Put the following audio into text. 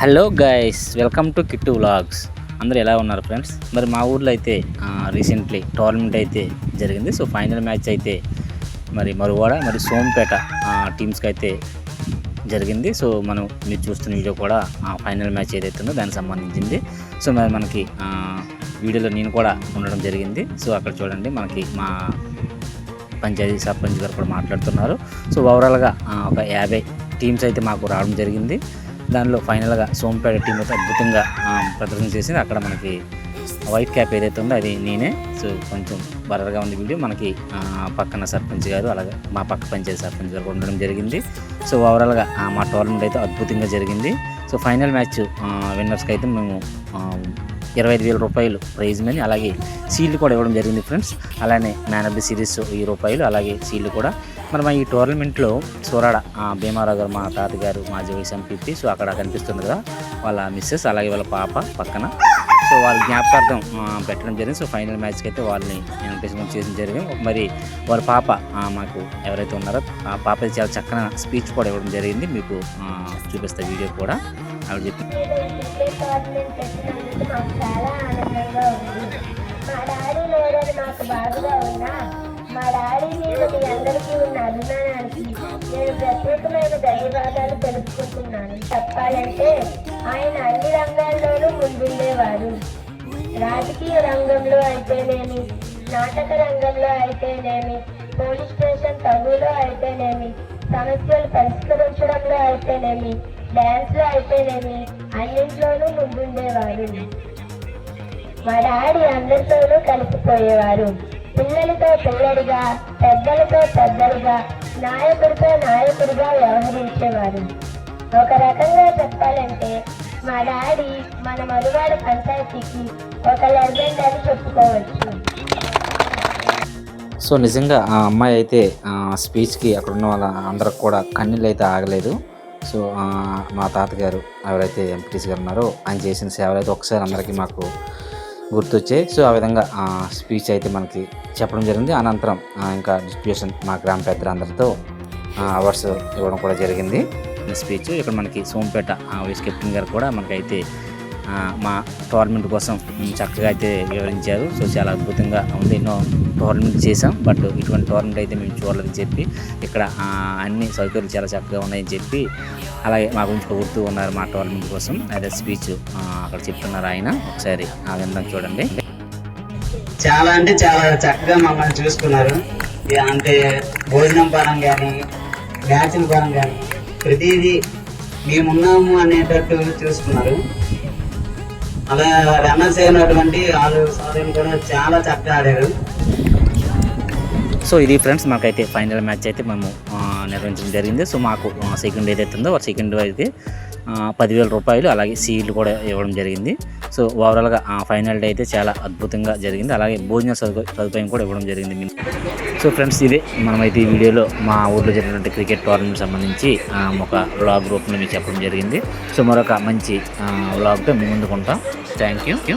Hello guys, welcome to Kittu vlogs. అందరూ ఎలా ఉన్నారు ఫ్రెండ్స్? మరి మా ఊర్లో అయితే రీసెంట్లీ టోర్నమెంట్ అయితే జరిగింది. సో ఫైనల్ మ్యాచ్ అయితే మరి మరువాడ మరి సోంపేట టీమ్స్కి అయితే జరిగింది. సో మీరు చూస్తున్న వీడియో కూడా ఫైనల్ మ్యాచ్ ఏదైతే ఉందో దానికి సంబంధించింది. సో మరి మనకి వీడియోలో నేను కూడా ఉండడం జరిగింది. సో అక్కడ చూడండి, మనకి మా పంచాయతీ సర్పంచ్ గారు కూడా మాట్లాడుతున్నారు. సో ఓవరాల్గా ఒక 50 టీమ్స్ అయితే మాకు రావడం జరిగింది. దానిలో ఫైనల్గా సోంపేట టీం అయితే అద్భుతంగా ప్రదర్శన చేసింది. అక్కడ మనకి వైట్ క్యాప్ ఏదైతే ఉందో అది నేనే. సో కొంచెం బరగా ఉంది వీడియో. మనకి పక్కన సర్పంచ్ గారు, అలాగే మా పక్క పంచాయతీ సర్పంచ్ గారు ఉండడం జరిగింది. సో ఓవరాల్గా మా టోర్నమెంట్ అయితే అద్భుతంగా జరిగింది. సో ఫైనల్ మ్యాచ్ విన్నర్స్కి అయితే మేము 25,000 రూపాయలు ప్రైజ్ మనీ, అలాగే సీల్డ్ కూడా ఇవ్వడం జరిగింది ఫ్రెండ్స్. అలానే మ్యాన్ ఆఫ్ ది సిరీస్ 1000 రూపాయలు, అలాగే సీల్డ్ కూడా. మరి మా ఈ టోర్నమెంట్లో సూరాడ భీమారావు గారు, మా తాతగారు, మాజీ వైస్ ఎంపీ, సో అక్కడ కనిపిస్తుంది కదా వాళ్ళ మిస్సెస్, అలాగే వాళ్ళ పాప పక్కన. సో వాళ్ళ జ్ఞాపకార్థం పెట్టడం జరిగింది. సో ఫైనల్ మ్యాచ్కి అయితే వాళ్ళని ఇన్విటేషన్ చేయడం జరిగింది. మరి వాళ్ళ పాప మాకు ఎవరైతే ఉన్నారో ఆ పాప చాలా చక్కగా స్పీచ్ కూడా ఇవ్వడం జరిగింది. మీకు చూపిస్తా వీడియో కూడా. ఆవిడ చెప్పి మా డాడీ మీద మీ అందరికీ ఉన్న అభిమానానికి నేను ప్రత్యేకమైన ధన్యవాదాలు తెలుపుకుంటున్నాను. చెప్పాలంటే ఆయన అన్ని రంగాల్లోనూ ముందుండేవారు. రాజకీయ రంగంలో అయితేనేమి, నాటక రంగంలో అయితేనేమి, పోలీస్ స్టేషన్ తగులో అయితేనేమి, సమస్యలు పరిష్కరించడంలో అయితేనేమి, డ్యాన్స్లో అయితేనేమి, అన్నింట్లోనూ ముందుండేవారు. మా డాడీ అందరితోనూ కలిసిపోయేవారు. పిల్లలతో పిల్లడిగా, పెద్దలతో పెద్దలుగా, నాయకుడితో నాయకుడిగా వ్యవహరించేవారు. ఒక రకంగా చెప్పాలంటే మా డాడీ మన మరువాడ పంచాయతీకి ఒక లెజెండ్ అని చెప్పుకోవచ్చు. సో నిజంగా ఆ అమ్మాయి అయితే స్పీచ్కి అక్కడ ఉన్న వాళ్ళ అందరికి కూడా కన్నీళ్ళు అయితే ఆగలేదు. సో మా తాతగారు ఎవరైతే ఎంపీటీసీ గారు ఉన్నారో ఆయన చేసిన సేవలు అయితే ఒకసారి అందరికీ మాకు గుర్తొచ్చాయి. సో ఆ విధంగా స్పీచ్ అయితే మనకి చెప్పడం జరిగింది. అనంతరం ఇంకా డిస్ట్రిబ్యూషన్ మా గ్రామ పెద్దలందరితో అవార్డ్స్ ఇవ్వడం కూడా జరిగింది. స్పీచ్ ఇక్కడ మనకి సోంపేట వైస్ కెప్టెన్ గారు కూడా మనకైతే మా టోర్నమెంట్ కోసం చక్కగా అయితే వివరించారు. సో చాలా అద్భుతంగా ఉంది. ఎన్నో టోర్నమెంట్ చేసాం, బట్ ఇటువంటి టోర్నమెంట్ అయితే మేము చూడలేదని చెప్పి, ఇక్కడ అన్ని సౌకర్యాలు చాలా చక్కగా ఉన్నాయని చెప్పి, అలాగే మా గురించి పొగుడుతూ ఉన్నారు మా టోర్నమెంట్ కోసం. అదే స్పీచ్ అక్కడ చెప్తున్నారు ఆయన. ఒకసారి విందాం, చూడండి. చాలా అంటే చాలా చక్కగా మమ్మల్ని చూసుకున్నారు. అంటే భోజనం పరం కానీ, మ్యాచ్ల పరం కానీ ప్రతిదీ మేమున్నాము అనేటట్టు చూసుకున్నారు. అలా రన్నర్స్ అయినటువంటి వాళ్ళు సాధన కూడా చాలా చక్కగా ఆడారు. సో ఇది ఫ్రెండ్స్, మాకైతే ఫైనల్ మ్యాచ్ అయితే మేము నిర్వహించడం జరిగింది. సో మాకు సెకండ్ ఏదైతే ఉందో సెకండ్ అయితే 10,000 రూపాయలు, అలాగే సీల్డ్ కూడా ఇవ్వడం జరిగింది. సో ఓవరాల్గా ఫైనల్ డే అయితే చాలా అద్భుతంగా జరిగింది. అలాగే భోజన సదుపాయం కూడా ఇవ్వడం జరిగింది. సో ఫ్రెండ్స్, ఇదే మనమైతే ఈ వీడియోలో మా ఊర్లో జరిగినటువంటి క్రికెట్ టోర్నమెంట్ సంబంధించి ఒక వ్లాగ్ రూపంలో మీకు చెప్పడం జరిగింది. సో మరొక మంచి వ్లాగ్తో మేము ముందుకుంటాం. Thank you.